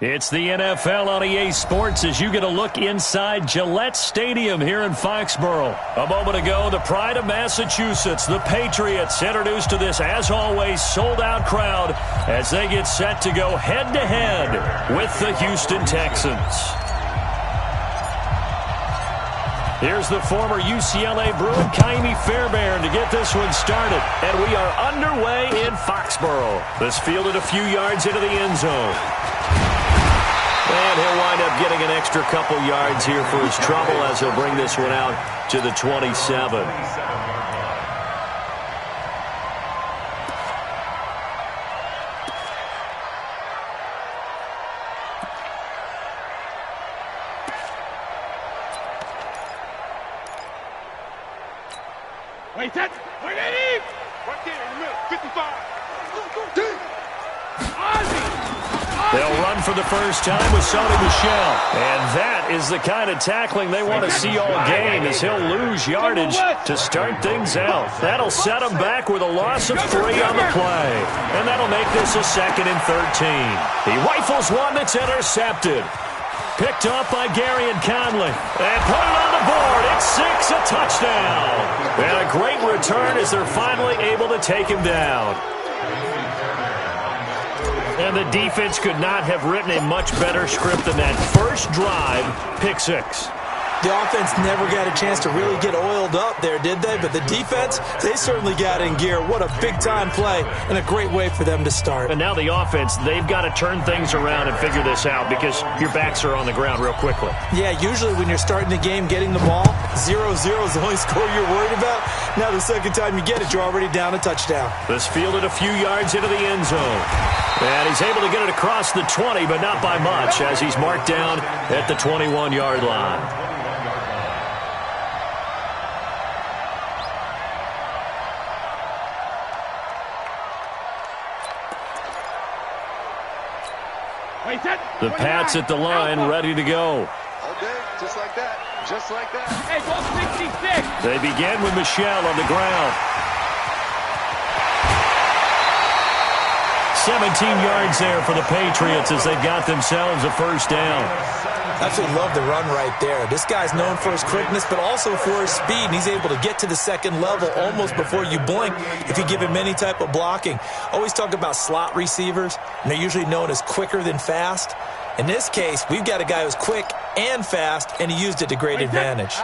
It's the NFL on EA Sports as you get a look inside Gillette Stadium here in Foxborough. A moment ago, the pride of Massachusetts, the Patriots, introduced to this, as always, sold-out crowd as they get set to go head-to-head with the Houston Texans. Here's the former UCLA Bruin, Ka'imi Fairbairn, to get this one started. And we are underway in Foxborough. This fielded a few yards into the end zone. And he'll wind up getting an extra couple yards here for his trouble as he'll bring this one out to the 27. Wait, that. Wait, Eddie! Right there in the middle, 55. They'll run for the first time with Sony Michel. And that is the kind of tackling they want to see all game as he'll lose yardage to start things out. That'll set him back with a loss of 3 on the play. And that'll make this a 2nd and 13. He rifles one that's intercepted. Picked up by Gary and Conley. And put it on the board. It's 6, a touchdown. And a great return as they're finally able to take him down. And the defense could not have written a much better script than that. First drive, pick 6. The offense never got a chance to really get oiled up there, did they? But the defense, they certainly got in gear. What a big-time play and a great way for them to start. And now the offense, they've got to turn things around and figure this out because your backs are on the ground real quickly. Yeah, usually when you're starting the game, getting the ball, 0-0 is the only score you're worried about. Now the second time you get it, you're already down a touchdown. This fielded a few yards into the end zone. And he's able to get it across the 20, but not by much as he's marked down at the 21-yard line. The Pats at the line, ready to go. Okay, just like that. Just like that. Hey, ball 66. They begin with Michel on the ground. 17 yards there for the Patriots as they got themselves a first down. Absolutely love the run right there. This guy's known for his quickness, but also for his speed. And he's able to get to the second level almost before you blink if you give him any type of blocking. Always talk about slot receivers, and they're usually known as quicker than fast. In this case, we've got a guy who's quick and fast, and he used it to great advantage.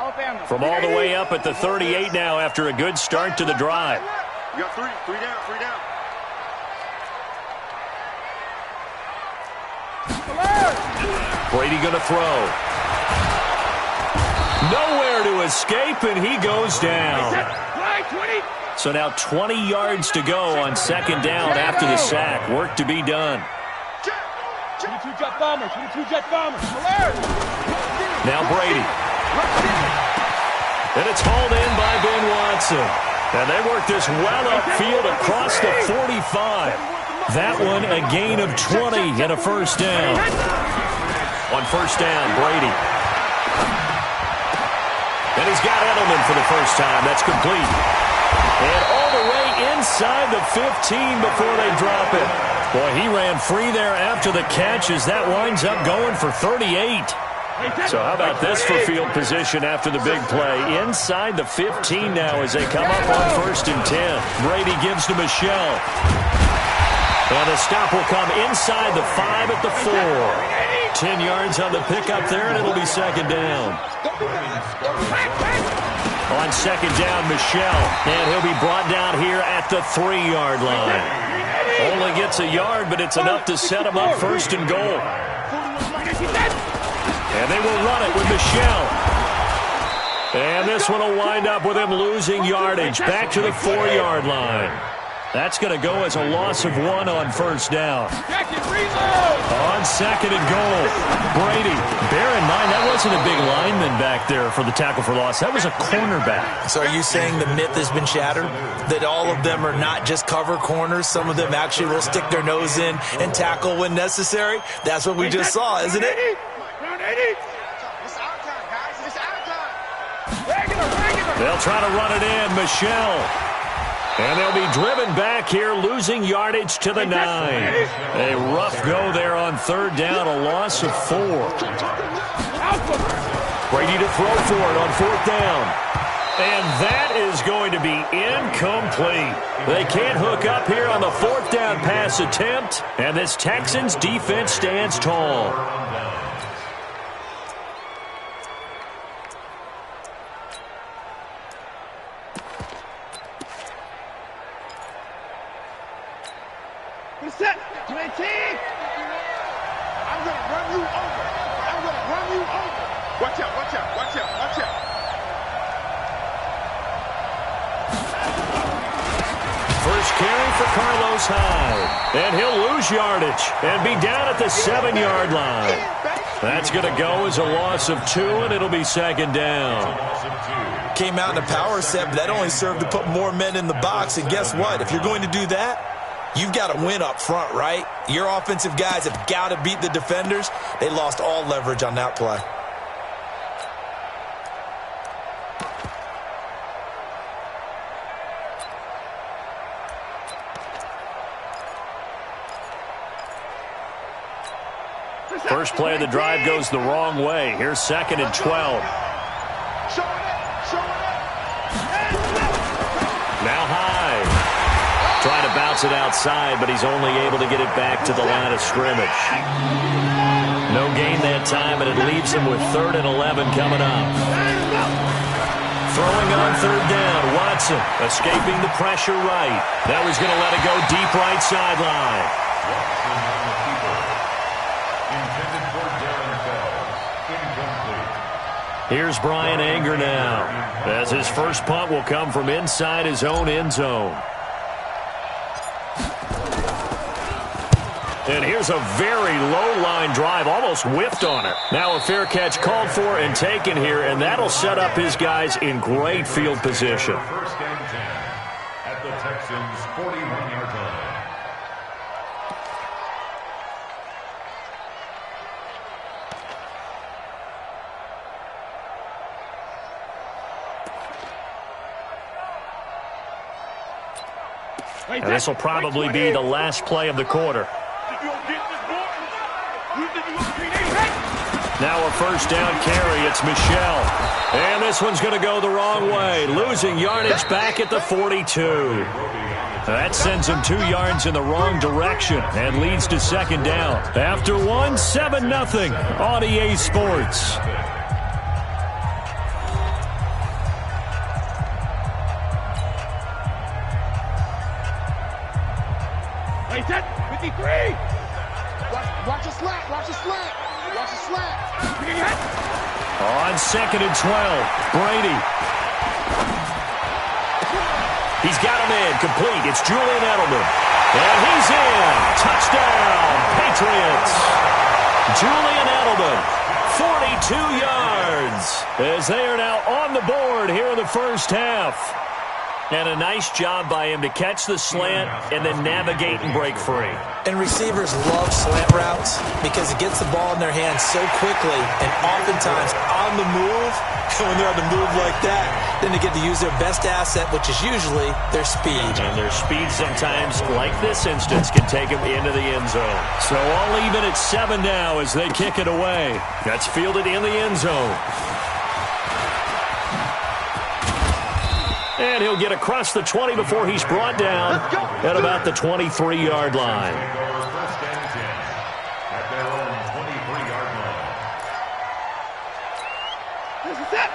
From all the way up at the 38 now after a good start to the drive. You got 3 down, 3 down. Brady going to throw. Nowhere to escape, and he goes down. So now 20 yards to go on second down after the sack. Work to be done. 22 jet bombers, 22 jet bombers. Now Brady. And it's hauled in by Ben Watson. And they work this well upfield across the 45. That one a gain of 20 and a first down. On first down, Brady. And he's got Edelman for the first time. That's complete. And all the way inside the 15 before they drop it. Boy, he ran free there after the catch as that winds up going for 38. So how about this for field position after the big play? Inside the 15 now as they come up on first and 10. Brady gives to Michel. And the stop will come inside the 5 at the 4. 10 yards on the pickup there, and it'll be second down. On second down, Michel. And he'll be brought down here at the 3-yard line. Only gets a yard, but it's enough to set him up first and goal. And they will run it with Michel. And this one will wind up with him losing yardage back to the 4-yard line. That's going to go as a loss of 1 on first down. On second and goal, Brady. Bear in mind, that wasn't a big lineman back there for the tackle for loss. That was a cornerback. So are you saying the myth has been shattered? That all of them are not just cover corners? Some of them actually will stick their nose in and tackle when necessary? That's what we just saw, isn't it? They'll try to run it in. Michel. And they'll be driven back here, losing yardage to the 9. A rough go there on third down, a loss of 4. Brady to throw for it on fourth down. And that is going to be incomplete. They can't hook up here on the fourth down pass attempt, and this Texans defense stands tall. Set. I'm going to run you over. I'm going to run you over. Watch out, watch out, watch out, watch out. First carry for Carlos Hyde. And he'll lose yardage and be down at the 7-yard line. That's going to go as a loss of 2, and it'll be second down. Came out in a power set, but that only served to put more men in the box. And guess what? If you're going to do that, you've got to win up front, right? Your offensive guys have got to beat the defenders. They lost all leverage on that play. First play of the drive goes the wrong way. Here's 2nd and 12. Now Hyde. Trying to bounce it outside, but he's only able to get it back to the line of scrimmage. No gain that time, and it leaves him with 3rd and 11 coming up. Throwing on third down, Watson escaping the pressure right. Now he's going to let it go deep right sideline. Here's Brian Anger now, as his first punt will come from inside his own end zone. And here's a very low-line drive, almost whiffed on it. Now a fair catch called for and taken here, and that'll set up his guys in great field position. First and 10 at the Texans' 41-yard line. And this will probably be the last play of the quarter. Now a first down carry. It's Michel. And this one's going to go the wrong way. Losing yardage back at the 42. That sends him 2 yards in the wrong direction and leads to second down. After one, 7-0 on EA Sports. Set, 53. Watch the slant, watch the slant, watch the slant. On 2nd and 12, Brady. He's got him in, complete. It's Julian Edelman. And he's in. Touchdown, Patriots. Julian Edelman, 42 yards, as they are now on the board here in the first half. And a nice job by him to catch the slant and then navigate and break free. And receivers love slant routes because it gets the ball in their hands so quickly and oftentimes on the move. And when they're on the move like that, then they get to use their best asset, which is usually their speed. And their speed sometimes, like this instance, can take them into the end zone. So all even at 7 now as they kick it away. That's fielded in the end zone. And he'll get across the 20 before he's brought down at about the 23-yard line. First and 10 at their own 23-yard line.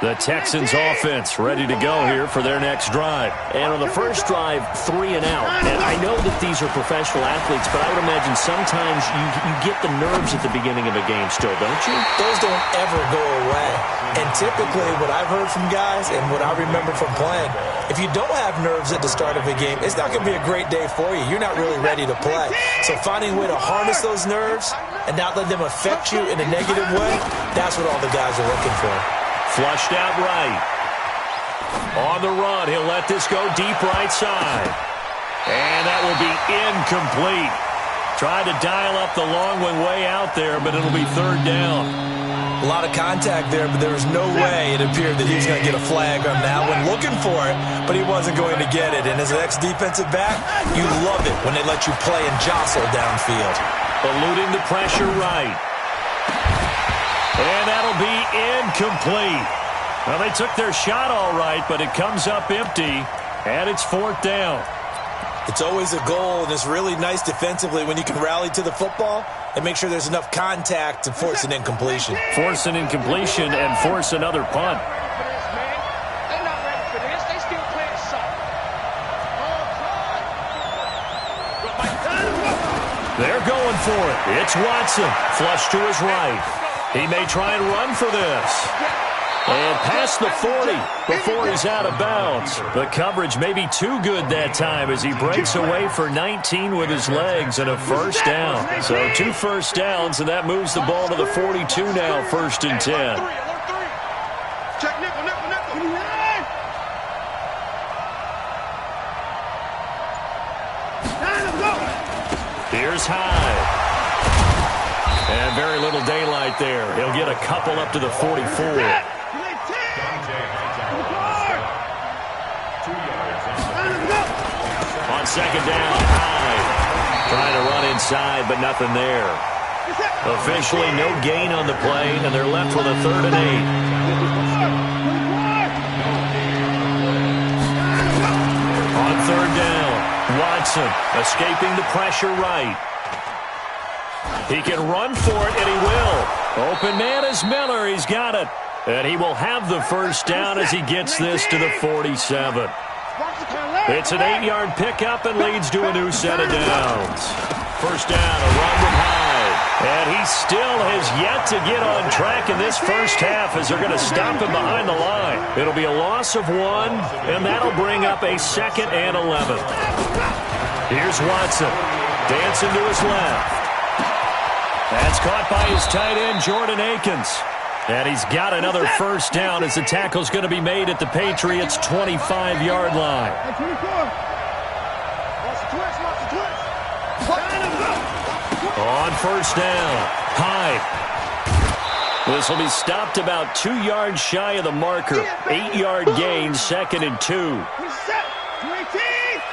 The Texans offense ready to go here for their next drive. And on the first drive, 3 and out. And I know that these are professional athletes, but I would imagine sometimes you get the nerves at the beginning of a game still, don't you? Those don't ever go away. And typically what I've heard from guys and what I remember from playing, if you don't have nerves at the start of a game, it's not going to be a great day for you. You're not really ready to play. So finding a way to harness those nerves and not let them affect you in a negative way, that's what all the guys are looking for. Flushed out right. On the run, he'll let this go deep right side. And that will be incomplete. Tried to dial up the long one way out there, but it'll be third down. A lot of contact there, but there was no way it appeared that he was going to get a flag on that one. Looking for it, but he wasn't going to get it. And as an ex-defensive back, you love it when they let you play and jostle downfield. Eluding the pressure right. And that'll be incomplete. Well, they took their shot all right, but it comes up empty, and it's 4th down. It's always a goal, and it's really nice defensively when you can rally to the football and make sure there's enough contact to force an incompletion. Force an incompletion and force another punt. They're not ready for this. They still playing soft. They're going for it. It's Watson. Flush to his right. He may try and run for this. And past the 40 before he's out of bounds. The coverage may be too good that time as he breaks away for 19 with his legs and a first down. So 2 first downs, and that moves the ball to the 42 now, 1st and 10. Check nickel. Here's Hyde. And very little daylight there. He'll get a couple up to the 44. On 2nd down, Hyde trying to run inside, but nothing there. Officially no gain on the play, and they're left with a 3rd and 8. On 3rd down, Watson escaping the pressure right. He can run for it, and he will. Open man is Miller. He's got it. And he will have the first down as he gets this to the 47. It's an 8-yard pickup and leads to a new set of downs. First down, a run with Hyde. And he still has yet to get on track in this first half as they're going to stop him behind the line. It'll be a loss of 1, and that'll bring up a 2nd and 11. Here's Watson, dancing to his left. That's caught by his tight end, Jordan Akins. And he's got another first down as the tackle's going to be made at the Patriots' 25-yard line. On first down, Hyde. This will be stopped about 2 yards shy of the marker. 8-yard gain, 2nd and 2.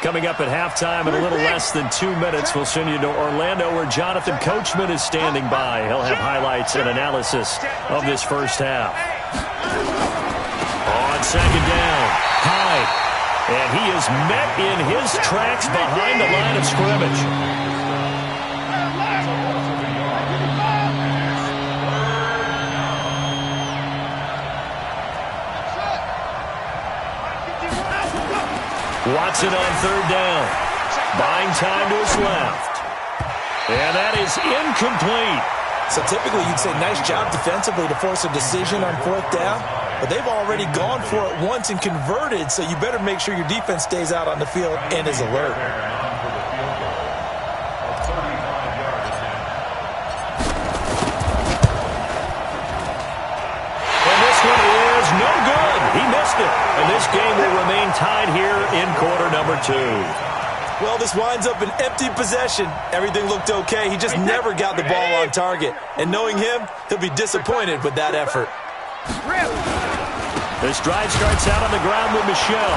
Coming up at halftime in a little less than 2 minutes, we'll send you to Orlando where Jonathan Coachman is standing by. He'll have highlights and analysis of this first half. On 2nd down, Hyde. And he is met in his tracks behind the line of scrimmage. Watson on 3rd down. Buying time to his left. And that is incomplete. So typically you'd say nice job defensively to force a decision on 4th down, but they've already gone for it once and converted, so you better make sure your defense stays out on the field and is alert. And this one is no good. He missed it. And this game will remain tied here in quarter number 2. Well, this winds up an empty possession. Everything looked okay. He just never got the ball on target. And knowing him, he'll be disappointed with that effort. This drive starts out on the ground with Michel.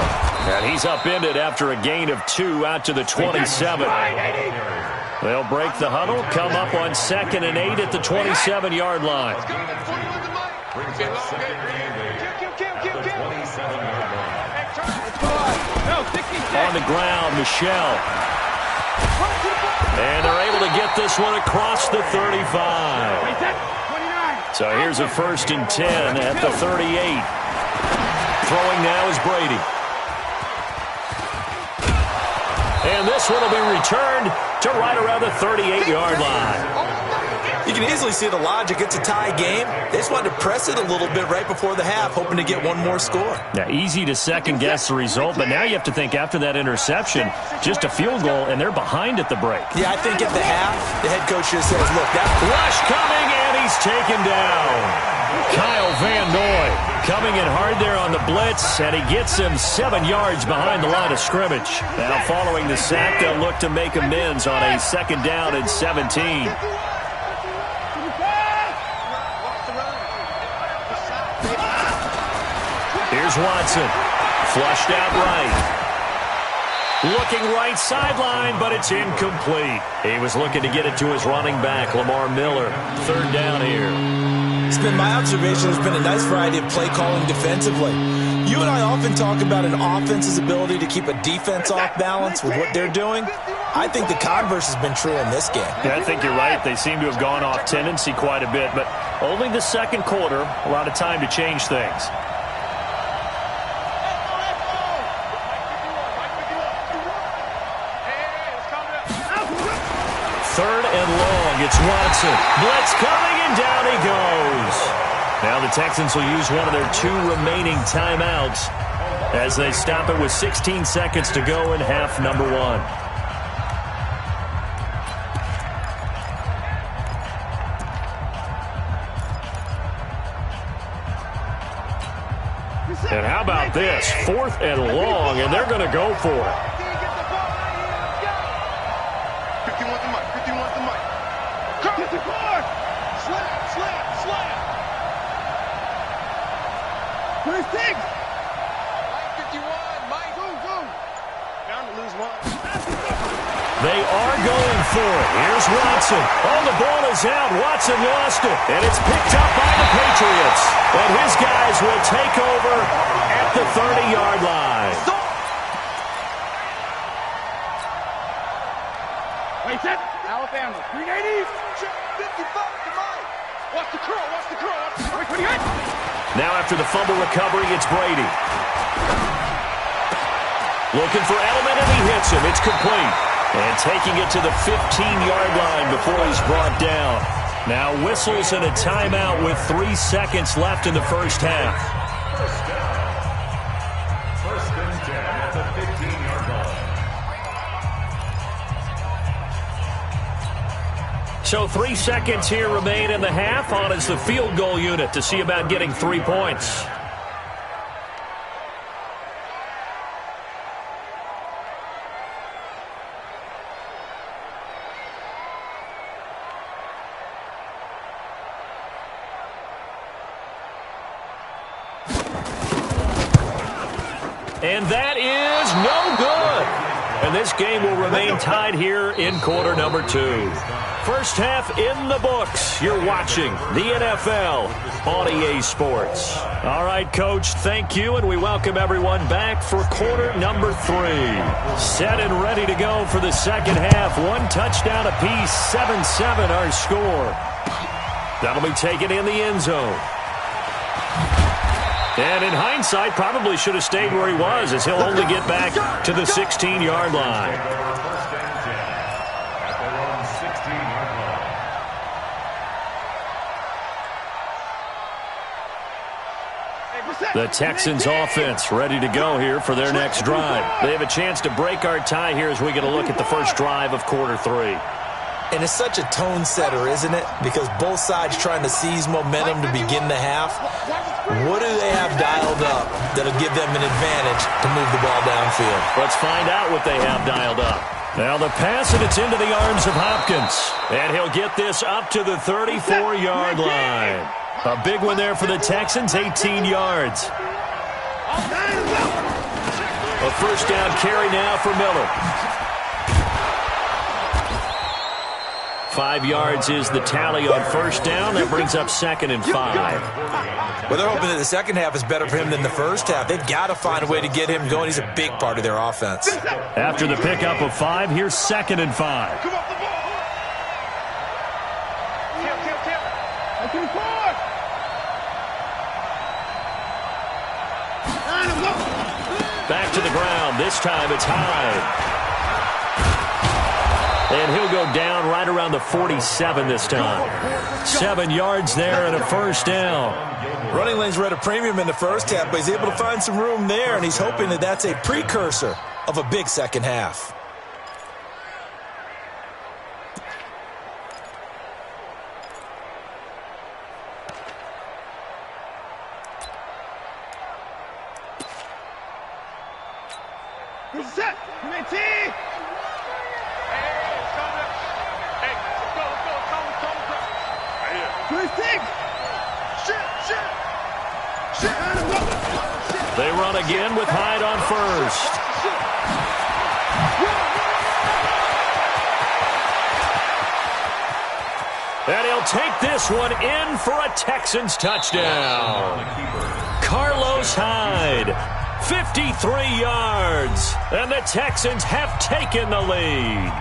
And he's upended after a gain of 2 out to the 27. They'll break the huddle, come up on 2nd and 8 at the 27-yard line. On the ground, Michel. And they're able to get this one across the 35. So here's a 1st and 10 at the 38. Throwing now is Brady. And this one will be returned to right around the 38-yard line. You can easily see the logic. It's a tie game. They just wanted to press it a little bit right before the half, hoping to get one more score. Yeah, easy to second-guess the result, but now you have to think after that interception, just a field goal, and they're behind at the break. Yeah, I think at the half, the head coach just says, look, that rush coming, and he's taken down. Kyle Van Noy coming in hard there on the blitz, and he gets him 7 yards behind the line of scrimmage. Now following the sack, they'll look to make amends on a 2nd down and 17. Here's Watson. Flushed out right. Looking right sideline, but it's incomplete. He was looking to get it to his running back, Lamar Miller. Third down here. It's been my observation. There's been a nice variety of play calling defensively. You and I often talk about an offense's ability to keep a defense off balance with what they're doing. I think the converse has been true in this game. Yeah, I think you're right. They seem to have gone off tendency quite a bit, but only the second quarter, a lot of time to change things. Third and long, it's Watson. Blitz coming, and down he goes. Now the Texans will use one of their 2 remaining timeouts as they stop it with 16 seconds to go in half number 1. And how about this? 4th and long, and they're going to go for it. 51 to Mike. 51 to Mike. Come. 54. Slap. 26. Mike 51. Mike, go. Down to lose 1. They are going for it. Here's Watson. Oh, the ball is out. Watson lost it. And it's picked up by the Patriots. And his guys will take over at the 30-yard line. Wait, set. Alabama. 380. 55 to Mike. Watch the curl. 28. Now after the fumble recovery, it's Brady. Looking for Edelman, and he hits him. It's complete. And taking it to the 15-yard line before he's brought down. Now whistles and a timeout with 3 seconds left in the first half. First and 10 at the 15-yard line. So 3 seconds here remain in the half. On is the field goal unit to see about getting 3 points. And that is no good. And this game will remain tied here in quarter number 2. First half in the books. You're watching the NFL on EA Sports. All right, Coach, thank you, and we welcome everyone back for quarter number 3. Set and ready to go for the second half. 1 touchdown apiece, 7-7 our score. That'll be taken in the end zone. And in hindsight, probably should have stayed where he was, as he'll only get back to the 16-yard line. First and 10 at their own 16-yard line. The Texans offense ready to go here for their next drive. They have a chance to break our tie here as we get a look at the first drive of quarter 3. And it's such a tone setter, isn't it? Because both sides trying to seize momentum to begin the half. What do they have dialed up that'll give them an advantage to move the ball downfield? Let's find out what they have dialed up. Now the pass, and it's into the arms of Hopkins. And he'll get this up to the 34-yard line. A big one there for the Texans, 18 yards. A first down carry now for Miller. 5 yards is the tally on first down. That brings up 2nd and 5. Well, they're hoping that the second half is better for him than the first half. They've got to find a way to get him going. He's a big part of their offense. After the pickup of 5, here's 2nd and 5. Come off the ball. Kill. Back to the ground. This time it's high. And he'll go down right around the 47 this time. 7 yards there and a first down. Running lanes were at a premium in the first half, but he's able to find some room there, and he's hoping that that's a precursor of a big second half. Set. Hey, let's go. 26. Shit. They run again with Hyde on first. And he'll take this one in for a Texans touchdown. Carlos Hyde, 53 yards. And the Texans have taken the lead.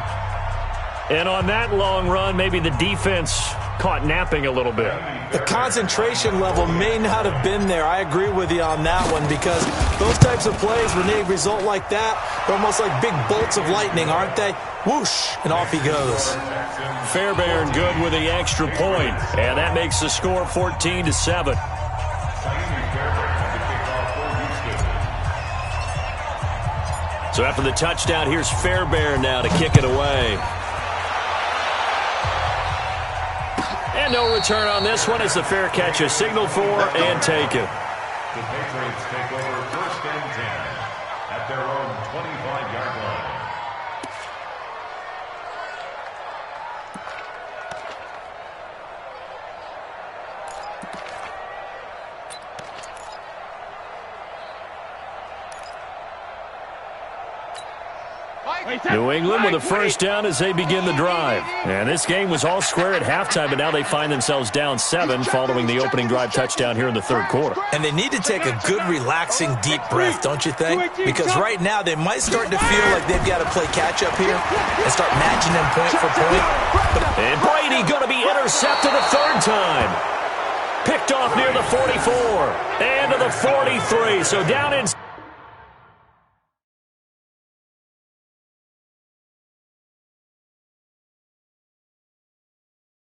And on that long run, maybe the defense caught napping a little bit. The concentration level may not have been there. I agree with you on that one, because those types of plays, when they result like that, they're almost like big bolts of lightning, aren't they? Whoosh, and off he goes. Fairbairn good with the extra point, and that makes the score 14-7. So after the touchdown, here's Fairbairn now to kick it away. And no return on this one as the fair catch is signaled for and taken. The Patriots take over 1st and 10 at their own 25-yard line. New England with a first down as they begin the drive. And this game was all square at halftime, but now they find themselves down 7 following the opening drive touchdown here in the third quarter. And they need to take a good, relaxing, deep breath, don't you think? Because right now they might start to feel like they've got to play catch-up here and start matching them point for point. And Brady going to be intercepted a third time. Picked off near the 44 and to the 43. So down in